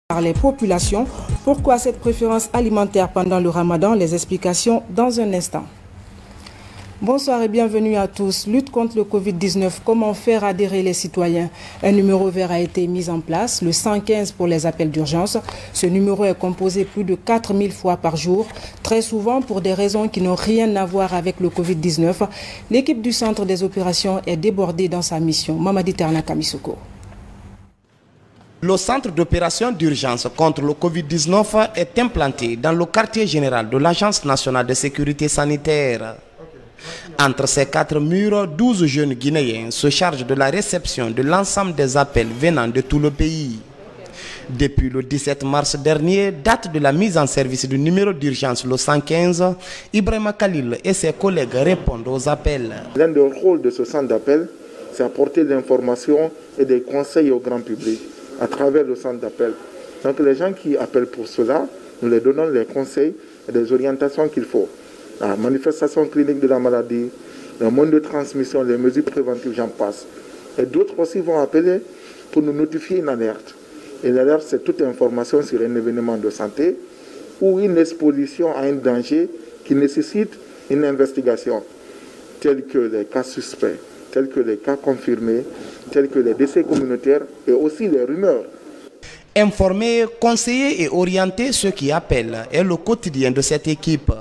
par les populations. Pourquoi cette préférence alimentaire pendant le Ramadan? Les explications dans un instant. Bonsoir et bienvenue à tous. Lutte contre le Covid-19, comment faire adhérer les citoyens? Un numéro vert a été mis en place, le 115 pour les appels d'urgence. Ce numéro est composé plus de 4000 fois par jour, très souvent pour des raisons qui n'ont rien à voir avec le Covid-19. L'équipe du centre des opérations est débordée dans sa mission. Mamadi Terna Kamisoko. Le centre d'opération d'urgence contre le Covid-19 est implanté dans le quartier général de l'Agence nationale de sécurité sanitaire. Entre ces quatre murs, 12 jeunes Guinéens se chargent de la réception de l'ensemble des appels venant de tout le pays. Depuis le 17 mars dernier, date de la mise en service du numéro d'urgence le 115, Ibrahima Khalil et ses collègues répondent aux appels. L'un des rôles de ce centre d'appel, c'est apporter de l'information et des conseils au grand public à travers le centre d'appel. Donc les gens qui appellent pour cela, nous leur donnons les conseils et des orientations qu'il faut. La manifestation clinique de la maladie, le mode de transmission, les mesures préventives, j'en passe. Et d'autres aussi vont appeler pour nous notifier une alerte. Et l'alerte, c'est toute information sur un événement de santé ou une exposition à un danger qui nécessite une investigation, telle que les cas suspects, tels que les cas confirmés, tels que les décès communautaires et aussi les rumeurs. Informer, conseiller et orienter ceux qui appellent est le quotidien de cette équipe.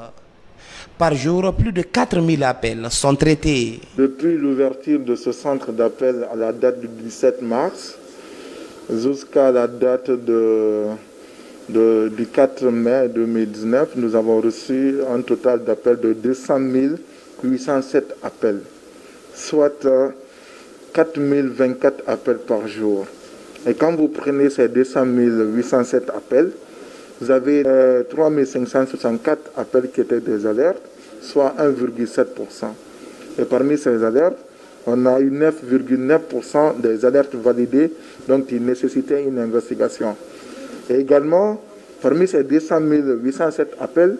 Par jour, plus de 4000 appels sont traités. Depuis l'ouverture de ce centre d'appel à la date du 17 mars jusqu'à la date du 4 mai 2019, nous avons reçu un total d'appels de 200 807 appels, soit 4024 appels par jour. Et quand vous prenez ces 200 807 appels, vous avez 3564 appels qui étaient des alertes, soit 1,7%. Et parmi ces alertes, on a eu 9,9% des alertes validées, donc qui nécessitaient une investigation. Et également, parmi ces 200 807 appels,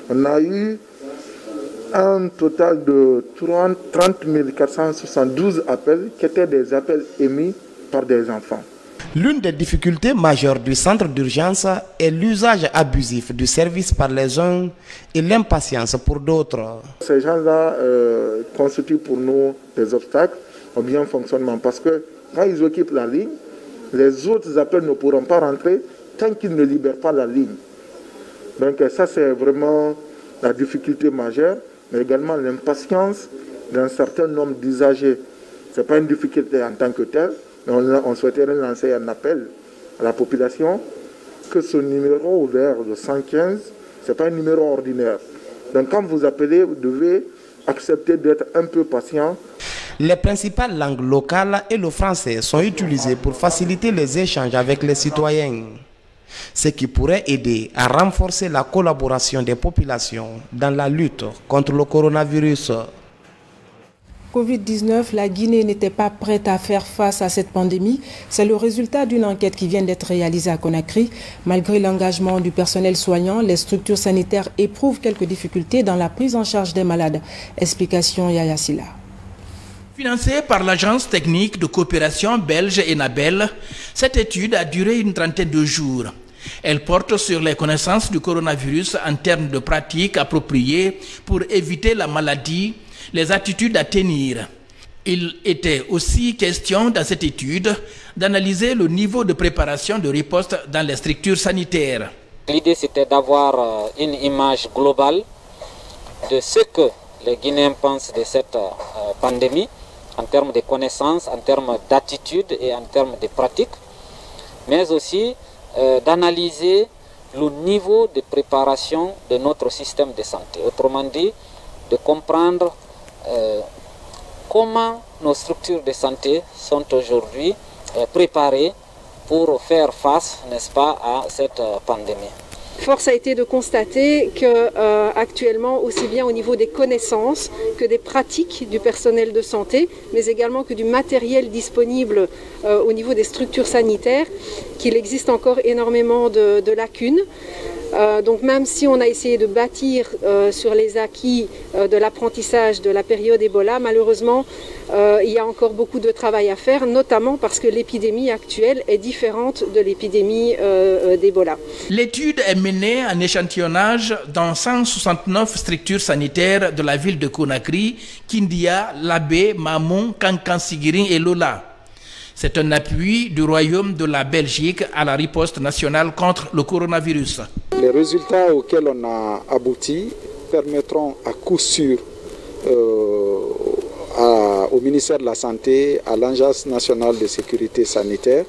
on a eu un total de 30 472 appels qui étaient des appels émis par des enfants. L'une des difficultés majeures du centre d'urgence est l'usage abusif du service par les uns et l'impatience pour d'autres. Ces gens-là constituent pour nous des obstacles au bien fonctionnement parce que quand ils occupent la ligne, les autres appels ne pourront pas rentrer tant qu'ils ne libèrent pas la ligne. Donc ça, c'est vraiment la difficulté majeure, mais également l'impatience d'un certain nombre d'usagers. Ce n'est pas une difficulté en tant que telle. On souhaiterait lancer un appel à la population que ce numéro ouvert, le 115, ce n'est pas un numéro ordinaire. Donc quand vous appelez, vous devez accepter d'être un peu patient. Les principales langues locales et le français sont utilisés pour faciliter les échanges avec les citoyens, ce qui pourrait aider à renforcer la collaboration des populations dans la lutte contre le coronavirus. Covid-19, la Guinée n'était pas prête à faire face à cette pandémie. C'est le résultat d'une enquête qui vient d'être réalisée à Conakry. Malgré l'engagement du personnel soignant, les structures sanitaires éprouvent quelques difficultés dans la prise en charge des malades. Explication Yaya Silla. Financée par l'Agence technique de coopération belge ENABEL, cette étude a duré une trentaine de jours. Elle porte sur les connaissances du coronavirus en termes de pratiques appropriées pour éviter la maladie, les attitudes à tenir. Il était aussi question dans cette étude d'analyser le niveau de préparation de riposte dans les structures sanitaires. L'idée c'était d'avoir une image globale de ce que les Guinéens pensent de cette pandémie en termes de connaissances, en termes d'attitudes et en termes de pratiques, mais aussi d'analyser le niveau de préparation de notre système de santé. Autrement dit, de comprendre comment nos structures de santé sont aujourd'hui préparées pour faire face, n'est-ce pas, à cette pandémie. Force a été de constater qu'actuellement, aussi bien au niveau des connaissances que des pratiques du personnel de santé, mais également que du matériel disponible au niveau des structures sanitaires, qu'il existe encore énormément de lacunes. Donc même si on a essayé de bâtir sur les acquis de l'apprentissage de la période Ebola, malheureusement, il y a encore beaucoup de travail à faire, notamment parce que l'épidémie actuelle est différente de l'épidémie d'Ebola. L'étude est menée en échantillonnage dans 169 structures sanitaires de la ville de Conakry, Kindia, Labé, Mamon, Kankan-Sigiring et Lola. C'est un appui du Royaume de la Belgique à la riposte nationale contre le coronavirus. Les résultats auxquels on a abouti permettront à coup sûr au ministère de la Santé, à l'Agence nationale de sécurité sanitaire,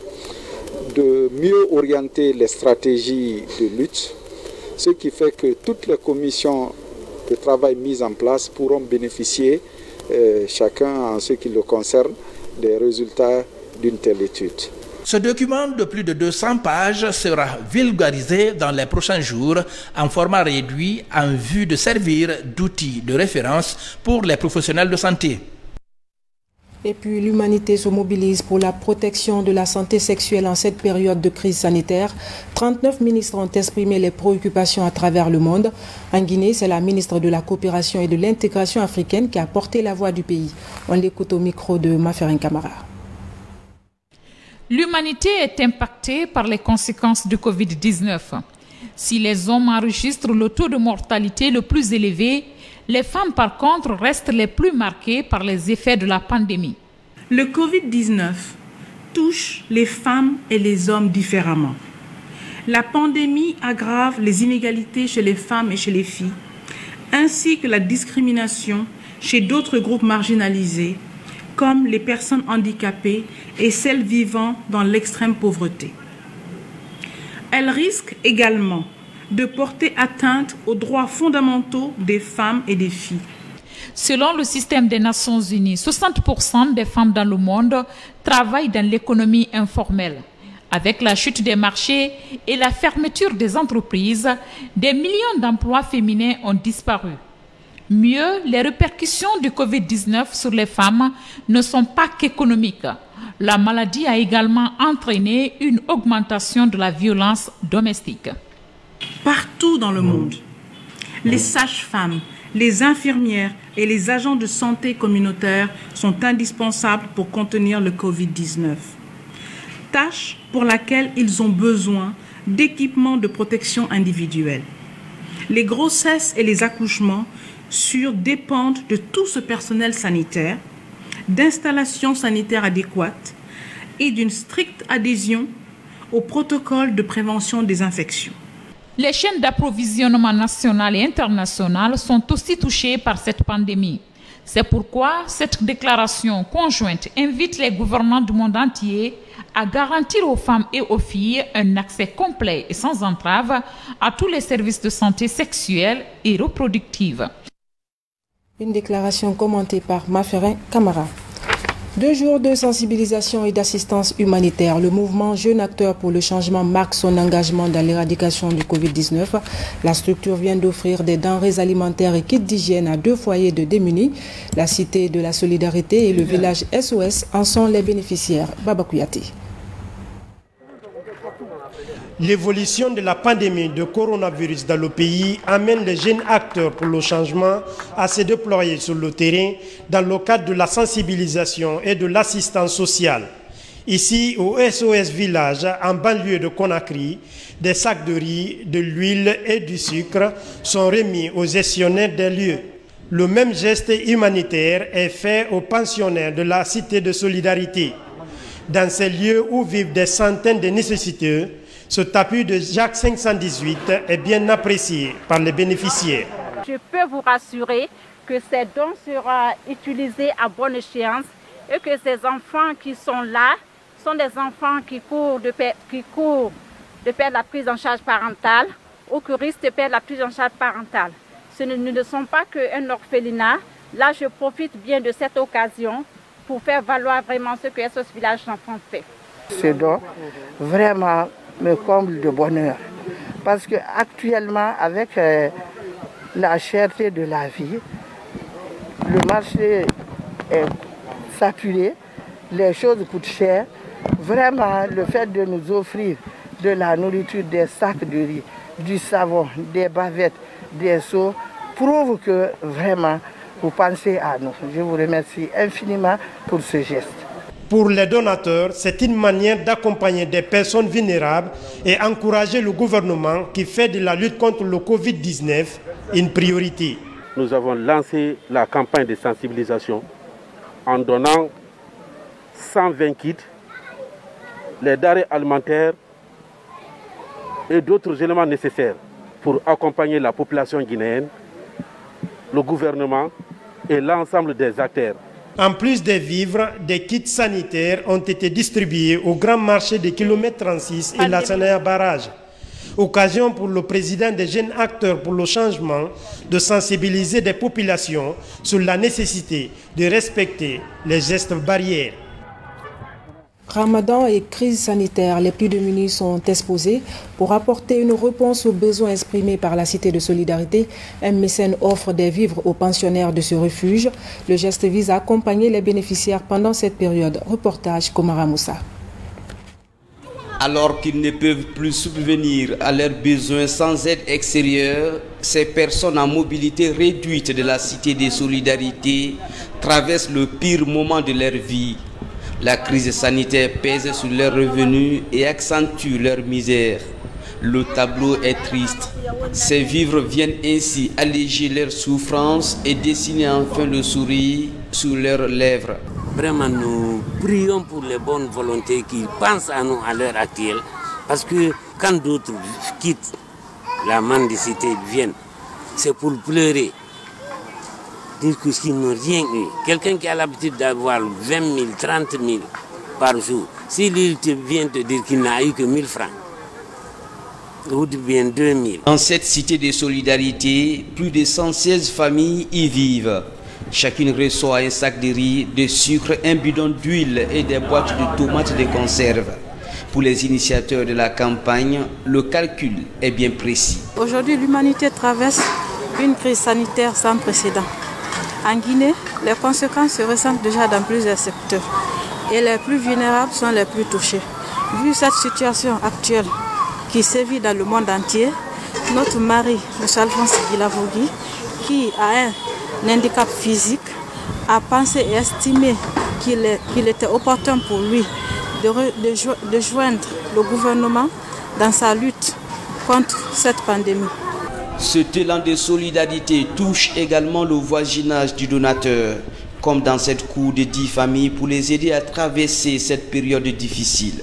de mieux orienter les stratégies de lutte, ce qui fait que toutes les commissions de travail mises en place pourront bénéficier, chacun en ce qui le concerne, des résultats d'une telle étude. Ce document de plus de 200 pages sera vulgarisé dans les prochains jours en format réduit en vue de servir d'outil de référence pour les professionnels de santé. Et puis l'humanité se mobilise pour la protection de la santé sexuelle en cette période de crise sanitaire. 39 ministres ont exprimé les préoccupations à travers le monde. En Guinée, c'est la ministre de la Coopération et de l'Intégration africaine qui a porté la voix du pays. On l'écoute au micro de Maferin Camara. L'humanité est impactée par les conséquences du Covid-19. Si les hommes enregistrent le taux de mortalité le plus élevé, les femmes, par contre, restent les plus marquées par les effets de la pandémie. Le Covid-19 touche les femmes et les hommes différemment. La pandémie aggrave les inégalités chez les femmes et chez les filles, ainsi que la discrimination chez d'autres groupes marginalisés, comme les personnes handicapées et celles vivant dans l'extrême pauvreté. Elle risque également de porter atteinte aux droits fondamentaux des femmes et des filles. Selon le système des Nations Unies, 60% des femmes dans le monde travaillent dans l'économie informelle. Avec la chute des marchés et la fermeture des entreprises, des millions d'emplois féminins ont disparu. Mieux, les répercussions du Covid-19 sur les femmes ne sont pas qu'économiques. La maladie a également entraîné une augmentation de la violence domestique. Partout dans le monde, les sages-femmes, les infirmières et les agents de santé communautaire sont indispensables pour contenir le Covid-19. Tâche pour laquelle ils ont besoin d'équipements de protection individuelle. Les grossesses et les accouchements dépendent de tout ce personnel sanitaire, d'installations sanitaires adéquates et d'une stricte adhésion au protocole de prévention des infections. Les chaînes d'approvisionnement nationales et internationales sont aussi touchées par cette pandémie. C'est pourquoi cette déclaration conjointe invite les gouvernements du monde entier à garantir aux femmes et aux filles un accès complet et sans entrave à tous les services de santé sexuelle et reproductive. Une déclaration commentée par Maferin Camara. 2 jours de sensibilisation et d'assistance humanitaire. Le mouvement Jeunes Acteurs pour le Changement marque son engagement dans l'éradication du Covid-19. La structure vient d'offrir des denrées alimentaires et kits d'hygiène à 2 foyers de démunis. La Cité de la Solidarité et le village SOS en sont les bénéficiaires. Baba Kouyaté. L'évolution de la pandémie de coronavirus dans le pays amène les jeunes acteurs pour le changement à se déployer sur le terrain dans le cadre de la sensibilisation et de l'assistance sociale. Ici, au SOS Village, en banlieue de Conakry, des sacs de riz, de l'huile et du sucre sont remis aux gestionnaires des lieux. Le même geste humanitaire est fait aux pensionnaires de la Cité de Solidarité. Dans ces lieux où vivent des centaines de nécessiteux, ce tapis de Jacques 518 est bien apprécié par les bénéficiaires. Je peux vous rassurer que ces dons seront utilisés à bonne échéance et que ces enfants qui sont là sont des enfants qui courent de perdre la prise en charge parentale ou qui risquent de perdre la prise en charge parentale. Nous ne sont pas qu'un orphelinat. Là, je profite bien de cette occasion pour faire valoir vraiment ce que SOS Village d'enfants fait. Ce don, vraiment, me comble de bonheur. Parce qu'actuellement, avec la cherté de la vie, le marché est saturé, les choses coûtent cher. Vraiment, le fait de nous offrir de la nourriture, des sacs de riz, du savon, des bavettes, des seaux, prouve que vraiment vous pensez à nous. Je vous remercie infiniment pour ce geste. Pour les donateurs, c'est une manière d'accompagner des personnes vulnérables et encourager le gouvernement qui fait de la lutte contre le Covid-19 une priorité. Nous avons lancé la campagne de sensibilisation en donnant 120 kits, les denrées alimentaires et d'autres éléments nécessaires pour accompagner la population guinéenne, le gouvernement et l'ensemble des acteurs. En plus des vivres, des kits sanitaires ont été distribués au grand marché des kilomètres 36 et la Sanaya Barrage. Occasion pour le président des jeunes acteurs pour le changement de sensibiliser des populations sur la nécessité de respecter les gestes barrières. Ramadan et crise sanitaire, les plus démunis sont exposés. Pour apporter une réponse aux besoins exprimés par la Cité de Solidarité, un mécène offre des vivres aux pensionnaires de ce refuge. Le geste vise à accompagner les bénéficiaires pendant cette période. Reportage Komara Moussa. Alors qu'ils ne peuvent plus subvenir à leurs besoins sans aide extérieure, ces personnes en mobilité réduite de la Cité de Solidarité traversent le pire moment de leur vie. La crise sanitaire pèse sur leurs revenus et accentue leur misère. Le tableau est triste. Ces vivres viennent ainsi alléger leurs souffrances et dessiner enfin le sourire sur leurs lèvres. Vraiment, nous prions pour les bonnes volontés qui pensent à nous à l'heure actuelle. Parce que quand d'autres quittent la mendicité, viennent, c'est pour pleurer. Dire qu'ils n'ont rien eu. Quelqu'un qui a l'habitude d'avoir 20 000, 30 000 par jour, s'il vient te dire qu'il n'a eu que 1 000 francs, ou bien 2 000. Dans cette cité de solidarité, plus de 116 familles y vivent. Chacune reçoit un sac de riz, de sucre, un bidon d'huile et des boîtes de tomates de conserve. Pour les initiateurs de la campagne, le calcul est bien précis. Aujourd'hui, l'humanité traverse une crise sanitaire sans précédent. En Guinée, les conséquences se ressentent déjà dans plusieurs secteurs et les plus vulnérables sont les plus touchés. Vu cette situation actuelle qui sévit dans le monde entier, notre mari, M. Alphonse Guilavogui, qui a un handicap physique, a pensé et estimé qu'il était opportun pour lui de joindre le gouvernement dans sa lutte contre cette pandémie. Cet élan de solidarité touche également le voisinage du donateur, comme dans cette cour de 10 familles pour les aider à traverser cette période difficile.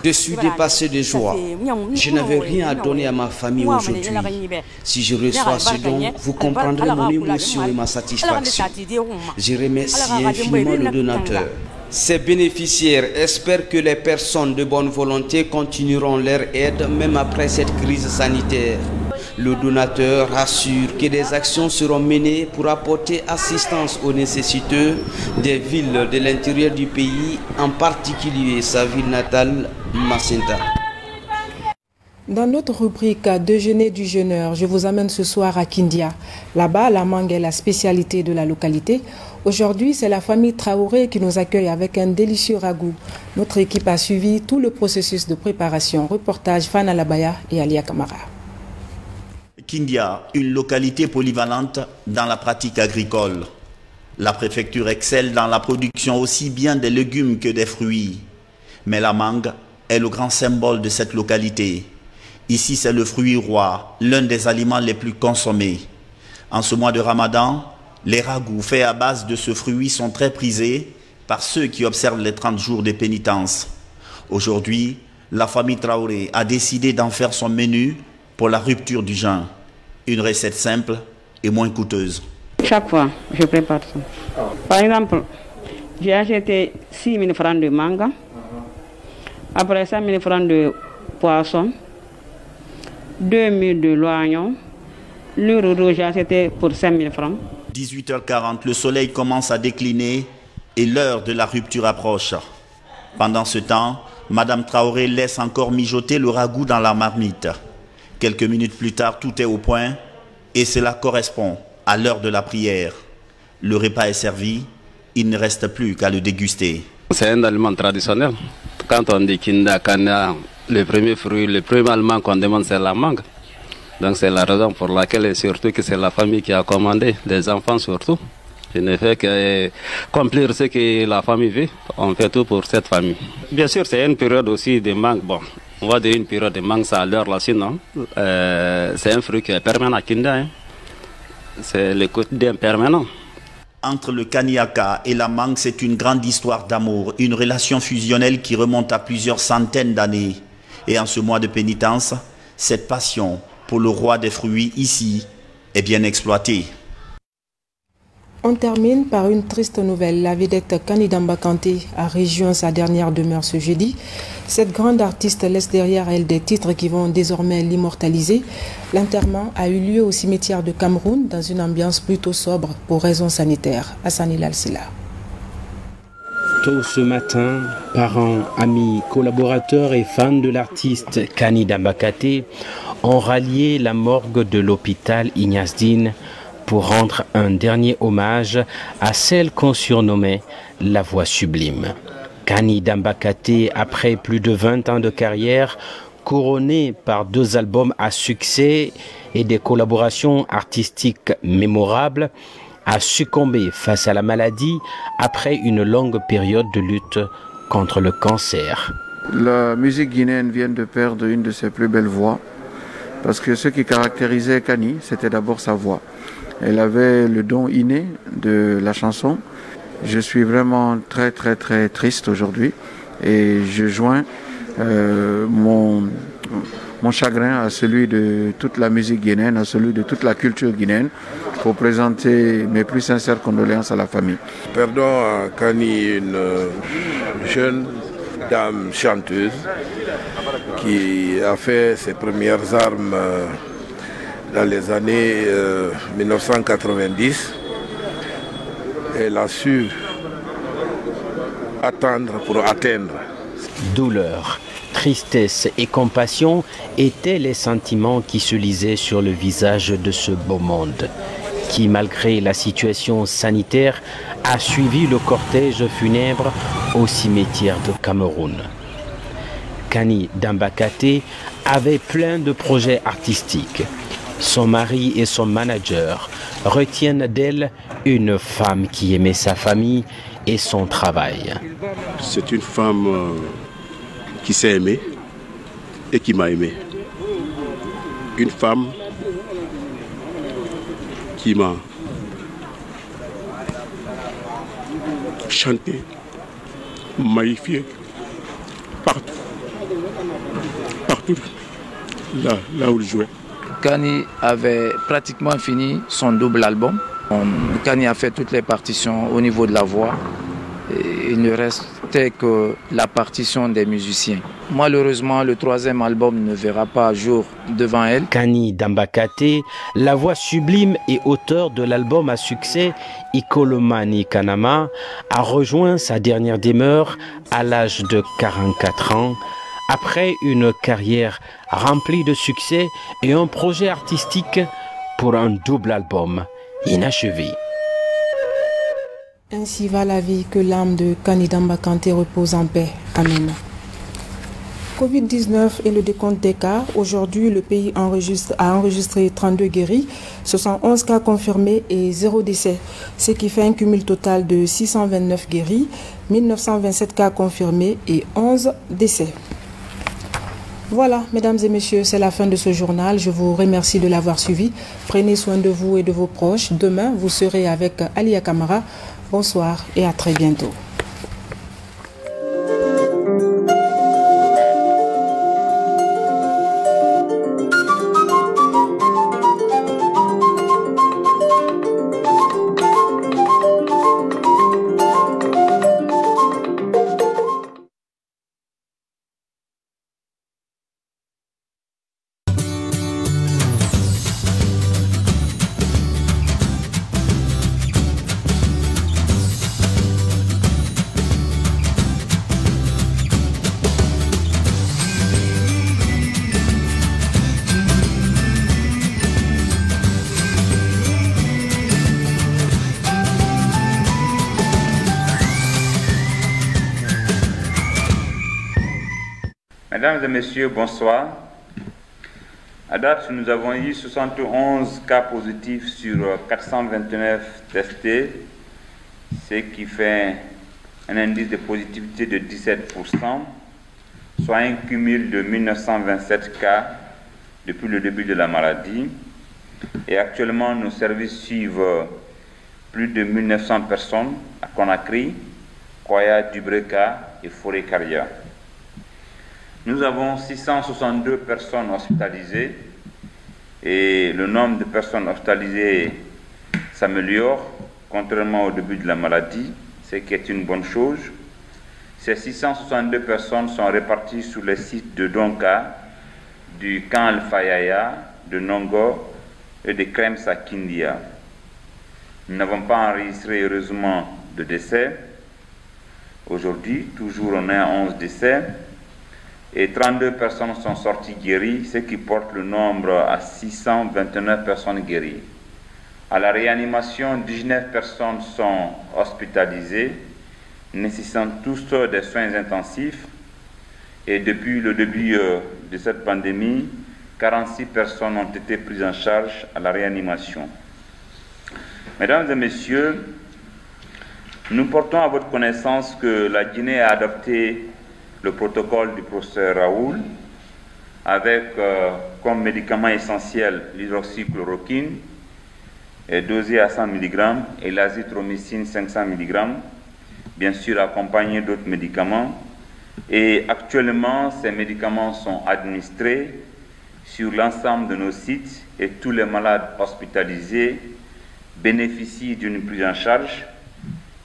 Je suis dépassé de joie. Je n'avais rien à donner à ma famille aujourd'hui. Si je reçois ce don, vous comprendrez mon émotion et ma satisfaction. Je remercie infiniment le donateur. Ces bénéficiaires espèrent que les personnes de bonne volonté continueront leur aide même après cette crise sanitaire. Le donateur rassure que des actions seront menées pour apporter assistance aux nécessiteux des villes de l'intérieur du pays, en particulier sa ville natale, Macenta. Dans notre rubrique Déjeuner du jeûneur, je vous amène ce soir à Kindia. Là-bas, la mangue est la spécialité de la localité. Aujourd'hui, c'est la famille Traoré qui nous accueille avec un délicieux ragoût. Notre équipe a suivi tout le processus de préparation. Reportage Fana Labaya et Alia Kamara. Kindia, une localité polyvalente dans la pratique agricole. La préfecture excelle dans la production aussi bien des légumes que des fruits. Mais la mangue est le grand symbole de cette localité. Ici, c'est le fruit roi, l'un des aliments les plus consommés. En ce mois de Ramadan, les ragoûts faits à base de ce fruit sont très prisés par ceux qui observent les 30 jours de pénitence. Aujourd'hui, la famille Traoré a décidé d'en faire son menu pour la rupture du jeûne. Une recette simple et moins coûteuse. Chaque fois, je prépare ça. Par exemple, j'ai acheté 6 000 francs de mangue, après 5 000 francs de poisson, 2 000 de l'oignon, le rouge, j'ai acheté pour 5 000 francs. 18h40, le soleil commence à décliner et l'heure de la rupture approche. Pendant ce temps, Madame Traoré laisse encore mijoter le ragoût dans la marmite. Quelques minutes plus tard, tout est au point et cela correspond à l'heure de la prière. Le repas est servi, il ne reste plus qu'à le déguster. C'est un aliment traditionnel Quand on dit Kinda Kana, le premier fruit, le premier aliment qu'on demande, c'est la mangue. Donc c'est la raison pour laquelle, et surtout que c'est la famille qui a commandé, les enfants surtout. Je ne fais que accomplir ce que la famille veut. On fait tout pour cette famille. Bien sûr, c'est une période aussi de mangue. Bon, on va dire une période de mangue, ça a l'heure là, sinon. C'est un fruit qui est permanent à Kinda. Hein. C'est le quotidien permanent. Entre le Kaniaka et la mangue, c'est une grande histoire d'amour, une relation fusionnelle qui remonte à plusieurs centaines d'années. Et en ce mois de pénitence, cette passion pour le roi des fruits ici est bien exploitée. On termine par une triste nouvelle. La vedette Kani Damba Kanté a rejoint sa dernière demeure ce jeudi. Cette grande artiste laisse derrière elle des titres qui vont désormais l'immortaliser. L'enterrement a eu lieu au cimetière de Cameroun dans une ambiance plutôt sobre pour raisons sanitaires. Hassani Lalsila. Tôt ce matin, parents, amis, collaborateurs et fans de l'artiste Kani Damba Kanté ont rallié la morgue de l'hôpital Ignace Dine pour rendre un dernier hommage à celle qu'on surnommait la voix sublime. Kani Damba Kanté, après plus de 20 ans de carrière, couronné par 2 albums à succès et des collaborations artistiques mémorables, a succombé face à la maladie après une longue période de lutte contre le cancer. La musique guinéenne vient de perdre une de ses plus belles voix, parce que ce qui caractérisait Kani, c'était d'abord sa voix. Elle avait le don inné de la chanson. Je suis vraiment très très très triste aujourd'hui et je joins mon chagrin à celui de toute la musique guinéenne, à celui de toute la culture guinéenne pour présenter mes plus sincères condoléances à la famille. Perdons à Kani, une jeune dame chanteuse qui a fait ses premières armes dans les années 1990. Elle a su attendre pour atteindre. Douleur, tristesse et compassion étaient les sentiments qui se lisaient sur le visage de ce beau monde, qui, malgré la situation sanitaire, a suivi le cortège funèbre au cimetière de Cameroun. Kani Damba Kanté avait plein de projets artistiques. Son mari et son manager retiennent d'elle une femme qui aimait sa famille et son travail. C'est une femme qui s'est aimée et qui m'a aimé. Une femme qui m'a chanté, magnifié, partout, là où je jouais. Kani avait pratiquement fini son double album. Kani a fait toutes les partitions au niveau de la voix. Et il ne restait que la partition des musiciens. Malheureusement, le 3e album ne verra pas jour devant elle. Kani Damba Kanté, la voix sublime et auteur de l'album à succès Ikolomani Kanama, a rejoint sa dernière demeure à l'âge de 44 ans. Après une carrière remplie de succès et un projet artistique pour un double album inachevé. Ainsi va la vie, que l'âme de Kani Damba Kanté repose en paix. Amen. Covid-19 et le décompte des cas. Aujourd'hui, le pays a enregistré 32 guéris, 71 cas confirmés et 0 décès, ce qui fait un cumul total de 629 guéris, 1927 cas confirmés et 11 décès. Voilà, mesdames et messieurs, c'est la fin de ce journal. Je vous remercie de l'avoir suivi. Prenez soin de vous et de vos proches. Demain, vous serez avec Alia Kamara. Bonsoir et à très bientôt. Mesdames et messieurs, bonsoir. À date, nous avons eu 71 cas positifs sur 429 testés, ce qui fait un indice de positivité de 17%, soit un cumul de 1927 cas depuis le début de la maladie. Et actuellement, nos services suivent plus de 1900 personnes à Conakry, Koya, Dubreka et Forêt-Caria. Nous avons 662 personnes hospitalisées et le nombre de personnes hospitalisées s'améliore, contrairement au début de la maladie, ce qui est une bonne chose. Ces 662 personnes sont réparties sur les sites de Donka, du camp Al-Fayaya, de Nongo et de Kremsa-Kindia. Nous n'avons pas enregistré heureusement de décès. Aujourd'hui, toujours on est à 11 décès et 32 personnes sont sorties guéries, ce qui porte le nombre à 629 personnes guéries. À la réanimation, 19 personnes sont hospitalisées, nécessitant tous des soins intensifs. Et depuis le début de cette pandémie, 46 personnes ont été prises en charge à la réanimation. Mesdames et messieurs, nous portons à votre connaissance que la Guinée a adopté le protocole du professeur Raoul avec comme médicament essentiel l'hydroxychloroquine dosé à 100 mg et l'azithromycine 500 mg, bien sûr accompagné d'autres médicaments. Et actuellement, ces médicaments sont administrés sur l'ensemble de nos sites et tous les malades hospitalisés bénéficient d'une prise en charge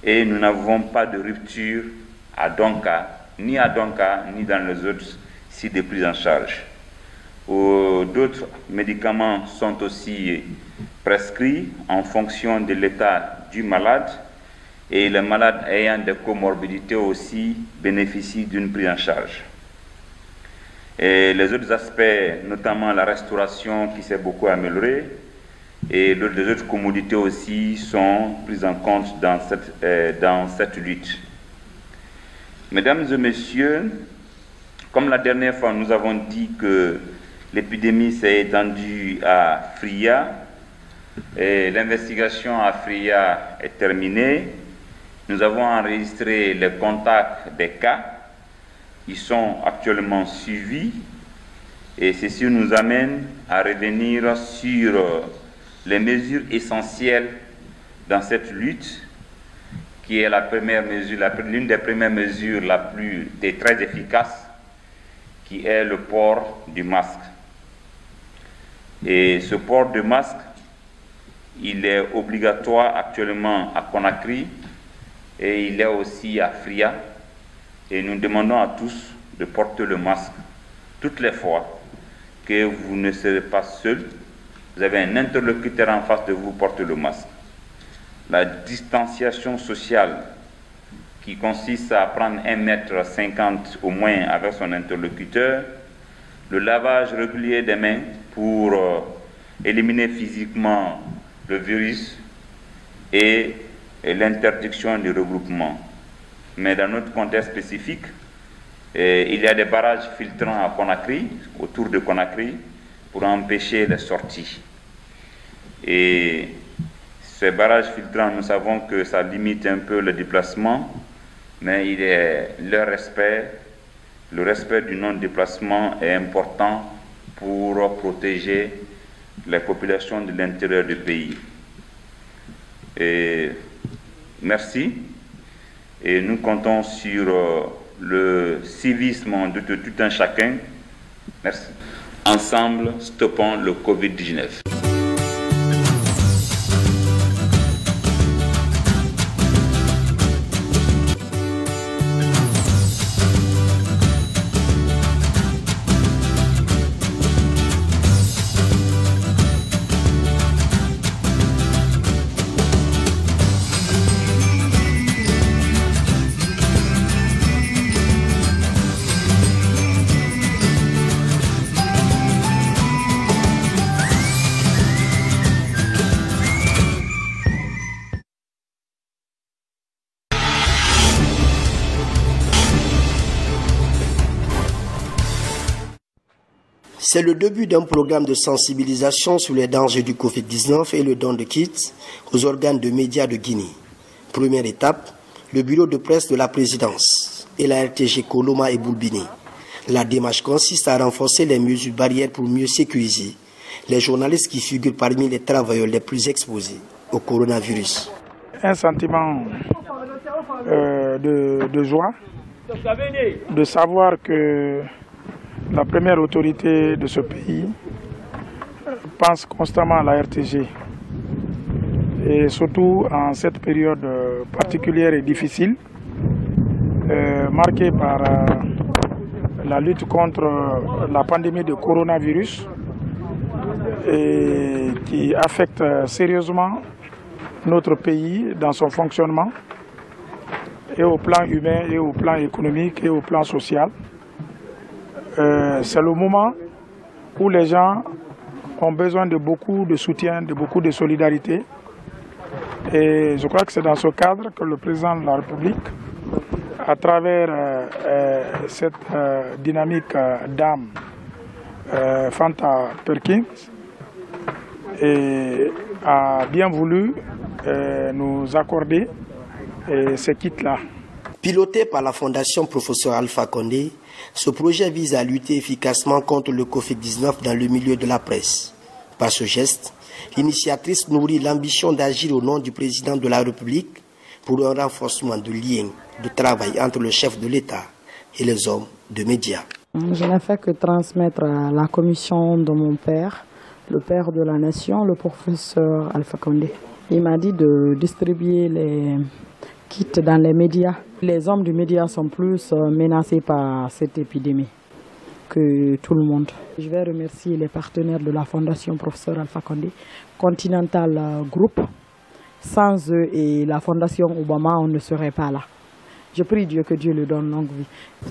et nous n'avons pas de rupture à Donka, ni dans les autres sites de prise en charge. D'autres médicaments sont aussi prescrits en fonction de l'état du malade et les malades ayant des comorbidités aussi bénéficient d'une prise en charge. Et les autres aspects, notamment la restauration qui s'est beaucoup améliorée, et les autres commodités aussi sont prises en compte dans cette lutte. Mesdames et messieurs, comme la dernière fois nous avons dit que l'épidémie s'est étendue à Fria et l'investigation à Fria est terminée, nous avons enregistré les contacts des cas. Ils sont actuellement suivis et ceci nous amène à revenir sur les mesures essentielles dans cette lutte, qui est la première mesure, l'une des premières mesures très efficaces, qui est le port du masque. Et ce port de masque, il est obligatoire actuellement à Conakry et il est aussi à Fria. Et nous demandons à tous de porter le masque toutes les fois que vous ne serez pas seul. Vous avez un interlocuteur en face de vous, portez le masque. La distanciation sociale qui consiste à prendre 1,50 m au moins avec son interlocuteur, le lavage régulier des mains pour éliminer physiquement le virus et l'interdiction du regroupement. Mais dans notre contexte spécifique, il y a des barrages filtrants à Conakry, autour de Conakry, pour empêcher les sorties. Et ces barrages filtrants, nous savons que ça limite un peu le déplacement, mais le respect du non-déplacement est important pour protéger les populations de l'intérieur du pays. Et merci. Et nous comptons sur le civisme de tout un chacun. Merci. Ensemble, stoppons le Covid-19. C'est le début d'un programme de sensibilisation sur les dangers du Covid-19 et le don de kits aux organes de médias de Guinée. Première étape, le bureau de presse de la présidence et la RTG Koloma et Boulbiné. La démarche consiste à renforcer les mesures barrières pour mieux sécuriser les journalistes qui figurent parmi les travailleurs les plus exposés au coronavirus. Un sentiment de joie, de savoir que la première autorité de ce pays pense constamment à la RTG. Et surtout en cette période particulière et difficile, marquée par la lutte contre la pandémie de coronavirus et qui affecte sérieusement notre pays dans son fonctionnement, et au plan humain, et au plan économique, et au plan social. C'est le moment où les gens ont besoin de beaucoup de soutien, de beaucoup de solidarité. Et je crois que c'est dans ce cadre que le président de la République, à travers cette dynamique d'âme, Fanta Perkins, a bien voulu nous accorder ces kits-là. Piloté par la Fondation Professeur Alpha Condé, ce projet vise à lutter efficacement contre le Covid-19 dans le milieu de la presse. Par ce geste, l'initiatrice nourrit l'ambition d'agir au nom du président de la République pour un renforcement de liens de travail entre le chef de l'État et les hommes de médias. Je n'ai fait que transmettre à la commission de mon père, le père de la nation, le professeur Alpha Condé. Il m'a dit de distribuer les kits dans les médias. Les hommes du média sont plus menacés par cette épidémie que tout le monde. Je vais remercier les partenaires de la Fondation Professeur Alpha Condé, Continental Group. Sans eux et la Fondation Obama, on ne serait pas là. Je prie Dieu que Dieu lui donne longue vie.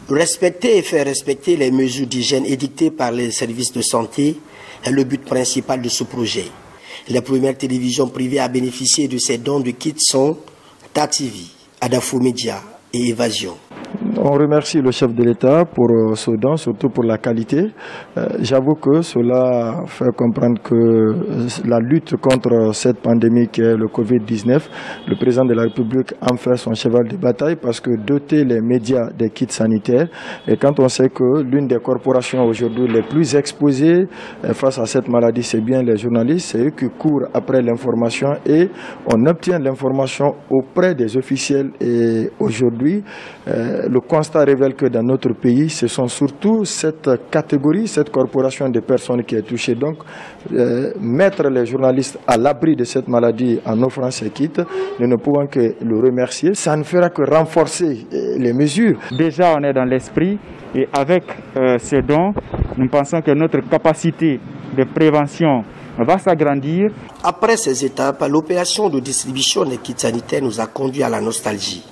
Respecter et faire respecter les mesures d'hygiène édictées par les services de santé est le but principal de ce projet. Les premières télévisions privées à bénéficier de ces dons de kits sont TATV, Adafo Média et Évasion. On remercie le chef de l'État pour ce don, surtout pour la qualité. J'avoue que cela fait comprendre que la lutte contre cette pandémie qui est le Covid-19, le président de la République en fait son cheval de bataille parce que doter les médias des kits sanitaires, et quand on sait que l'une des corporations aujourd'hui les plus exposées face à cette maladie, c'est bien les journalistes, c'est eux qui courent après l'information et on obtient l'information auprès des officiels. Et aujourd'hui, le constat révèle que dans notre pays, ce sont surtout cette catégorie, cette corporation de personnes qui est touchée. Donc, mettre les journalistes à l'abri de cette maladie en offrant ces kits, nous ne pouvons que le remercier. Ça ne fera que renforcer les mesures. Déjà, on est dans l'esprit et avec ces dons, nous pensons que notre capacité de prévention va s'agrandir. Après ces étapes, l'opération de distribution des kits sanitaires nous a conduit à la nostalgie.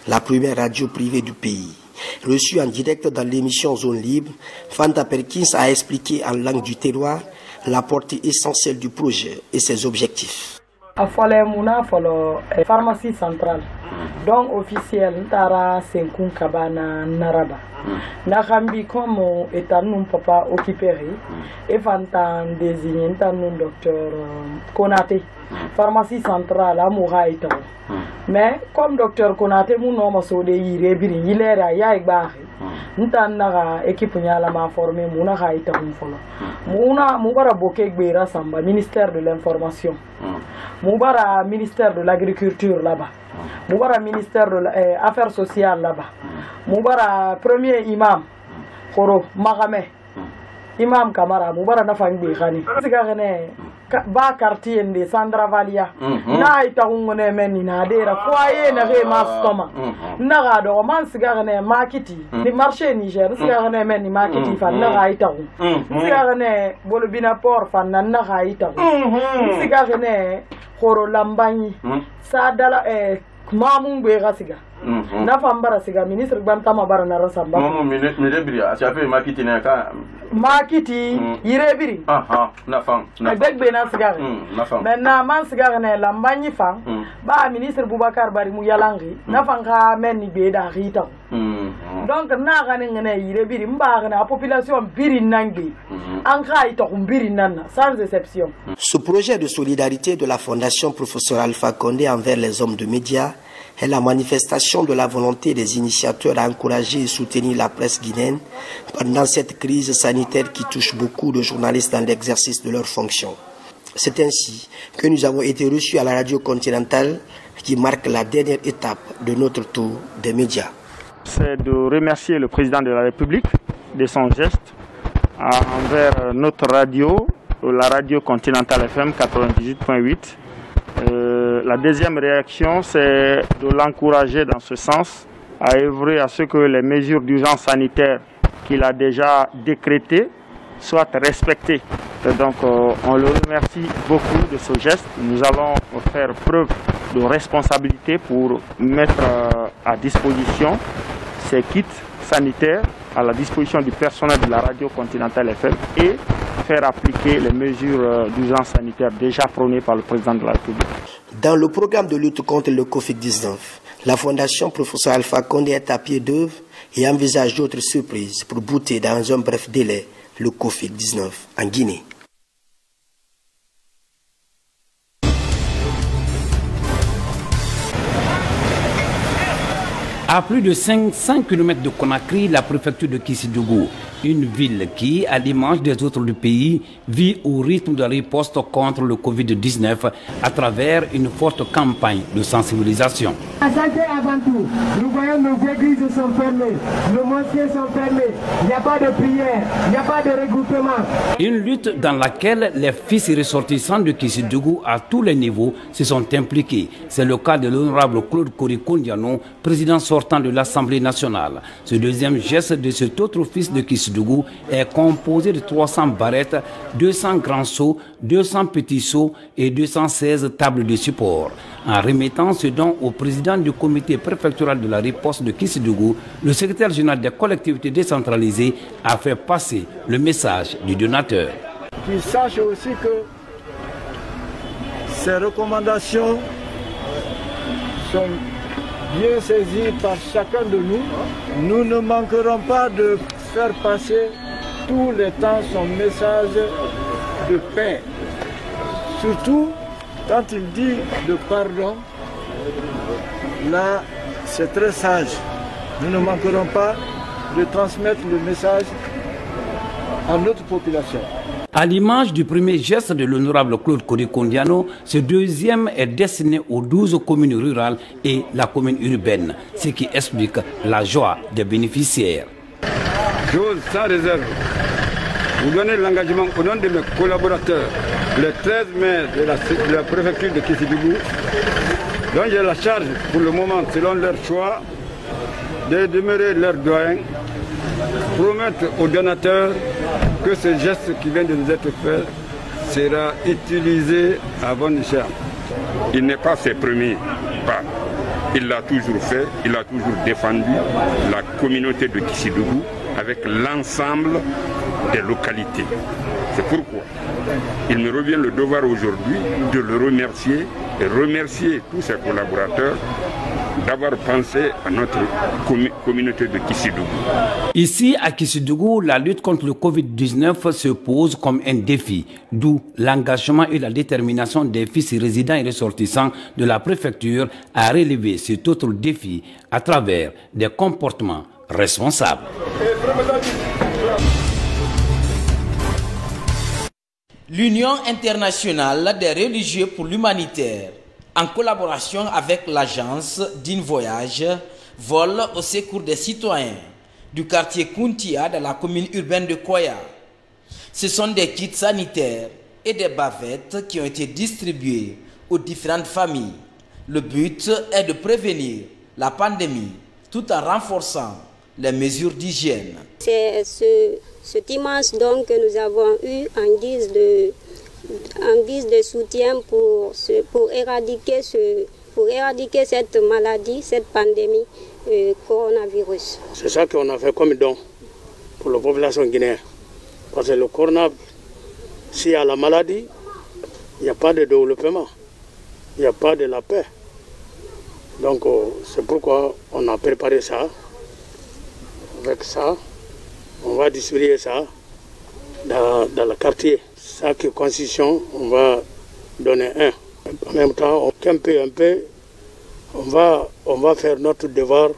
La première radio privée du pays. Reçue en direct dans l'émission Zone Libre, Fanta Perkins a expliqué en langue du terroir la portée essentielle du projet et ses objectifs. Afale muna folo pharmacie centrale donc officiel ntara senkun kabana naraba na kambi comme etanum papa occupé et fantan désigné tanum docteur Konaté pharmacie centrale amoura ita mais comme docteur Konaté mon nom so de yire biri yilera ya igbaxi ntan naga équipe nyala ma formé muna ha ita folo muna mubara boke gbera samba ministère de l'information Moubara ministère de l'agriculture là-bas, Moubara ministère de l'affaires sociales là-bas, Moubara premier imam, Koro Magame, imam Kamara, Moubara Nafangbi Khani. Sigarene ba quartier de Sandra Valia, na itaungone meni na dera foyer na re mastoma. Na do man sigarene marketi, ni marché Niger, sigarene meni marketi fan na itaung. Sigarene bolobina port fan na itaung. Sigarene Koro Lambani, Sadala Mamun Berasiga. Nafambara Siga, ministre Bantama Barana Samba. Milebria, tu as fait Makiti Naka. Makiti, Irebiri. Nafang. Avec Benasgar. Maintenant, Mansgar Lambani Fang, Ba ministre Boubacar Barimou Yalangi, Nafanga Meni Beda Rita. donc na ga ngene yire biri mba na population biri nangi anka ito kumbiri nana sans exception. Ce projet de solidarité de la Fondation Professeur Alpha Condé envers les hommes de médias est la manifestation de la volonté des initiateurs à encourager et soutenir la presse guinéenne pendant cette crise sanitaire qui touche beaucoup de journalistes dans l'exercice de leurs fonctions. C'est ainsi que nous avons été reçus à la radio continentale qui marque la dernière étape de notre tour des médias. C'est de remercier le président de la République de son geste envers notre radio, la radio continentale FM 98.8. La deuxième réaction, c'est de l'encourager dans ce sens à œuvrer à ce que les mesures d'urgence sanitaire qu'il a déjà décrétées soient respectées. Et donc on le remercie beaucoup de ce geste. Nous allons faire preuve de responsabilité pour mettre à disposition ces kits sanitaires à la disposition du personnel de la radio continentale FM et faire appliquer les mesures d'urgence sanitaire déjà prônées par le président de la République. Dans le programme de lutte contre le Covid-19, la Fondation Professeur Alpha Condé est à pied d'œuvre et envisage d'autres surprises pour bouter dans un bref délai le Covid-19 en Guinée. À plus de 500 km de Conakry, la préfecture de Kissidougou, une ville qui, à l'image des autres du pays, vit au rythme de la riposte contre le Covid-19 à travers une forte campagne de sensibilisation. La santé avant tout. Nous voyons nos églises sont fermées, nos mosquées sont fermées, il n'y a pas de prière, il n'y a pas de regroupement. Une lutte dans laquelle les fils ressortissants de Kissidougou à tous les niveaux se sont impliqués. C'est le cas de l'honorable Claude Korikondiano, président sortant de l'Assemblée nationale. Ce deuxième geste de cet autre fils de Kissidougou est composé de 300 barrettes, 200 grands seaux, 200 petits seaux et 216 tables de support. En remettant ce don au président du comité préfectoral de la riposte de Kissidougou, le secrétaire général des collectivités décentralisées a fait passer le message du donateur. Qu'il sache aussi que ces recommandations sont bien saisies par chacun de nous. Nous ne manquerons pas de faire passer tout le temps son message de paix. Surtout quand il dit de pardon, là c'est très sage. Nous ne manquerons pas de transmettre le message à notre population. À l'image du premier geste de l'honorable Claude Korikondiano, ce deuxième est destiné aux 12 communes rurales et la commune urbaine, ce qui explique la joie des bénéficiaires. J'ose sans réserve vous donner l'engagement au nom de mes collaborateurs, les 13 maires de la préfecture de Kissidougou, dont j'ai la charge pour le moment, selon leur choix, de demeurer leur doyen, promettre aux donateurs que ce geste qui vient de nous être fait sera utilisé à bon escient. Il n'est pas ses premiers pas. Il l'a toujours fait, il a toujours défendu la communauté de Kissidougou avec l'ensemble des localités. C'est pourquoi il me revient le devoir aujourd'hui de le remercier et remercier tous ses collaborateurs d'avoir pensé à notre communauté de Kissidougou. Ici, à Kissidougou, la lutte contre le Covid-19 se pose comme un défi, d'où l'engagement et la détermination des fils résidents et ressortissants de la préfecture à relever cet autre défi à travers des comportements responsables. L'Union internationale des religieux pour l'humanitaire, en collaboration avec l'agence d'In Voyage, vole au secours des citoyens du quartier Kuntia de la commune urbaine de Koya. Ce sont des kits sanitaires et des bavettes qui ont été distribués aux différentes familles. Le but est de prévenir la pandémie tout en renforçant les mesures d'hygiène. C'est ce dimanche donc que nous avons eu en guise de soutien pour éradiquer cette maladie, cette pandémie coronavirus. C'est ça qu'on a fait comme don pour la population guinéenne. Parce que le coronavirus, s'il y a la maladie, il n'y a pas de développement, il n'y a pas de la paix. Donc c'est pourquoi on a préparé ça avec ça, on va distribuer ça dans le quartier. Chaque constitution, on va donner un. En même temps, un peu, on va faire notre devoir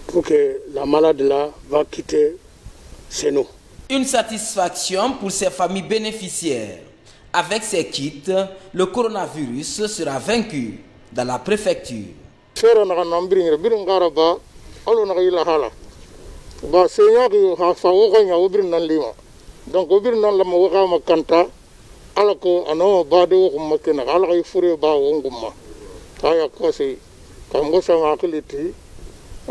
pour que la malade là va quitter chez nous. Une satisfaction pour ces familles bénéficiaires. Avec ces kits, le coronavirus sera vaincu dans la préfecture. Donc obir nan la mawaga makanta alako ano bade wo makena alay fure ba wonguma aya kosi kamgo sama akiliti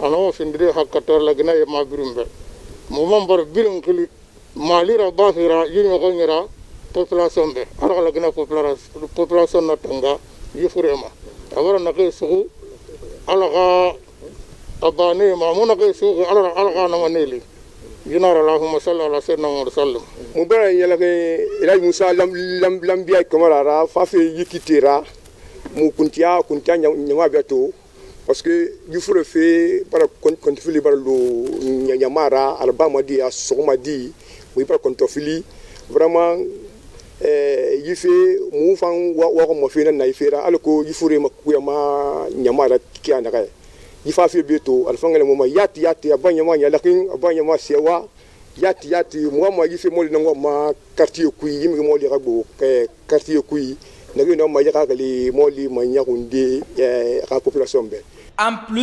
ano findire hakator lagna yama birumbe momambar birum kili malira basira yino gonyera population be ala lagna population na tanga yifurema awara nakay sugu alaga abane mamuna kay sugu alaga na maneli Yunara Allahumma salli ala sayyidina Muhammad sallam. Mubara yalage ilaj Musa lambia kamarara fafe yikitira mu kuntia nyama biato parce que yufure fe para kontofili bara lo nyamara albama di asoma di mu para kontofili vraiment yife mu fan wa ko mo fena na ifera alko yufure makuyama nyamara kiana kay yifafi beto alfangale moma yati abanya manya lakin abanya ma sewa yati mwa yife moli nango ma quartier kui yimi moli rabo quartier kui nagi no ma yaka kali moli manya kunde ka population be. En plus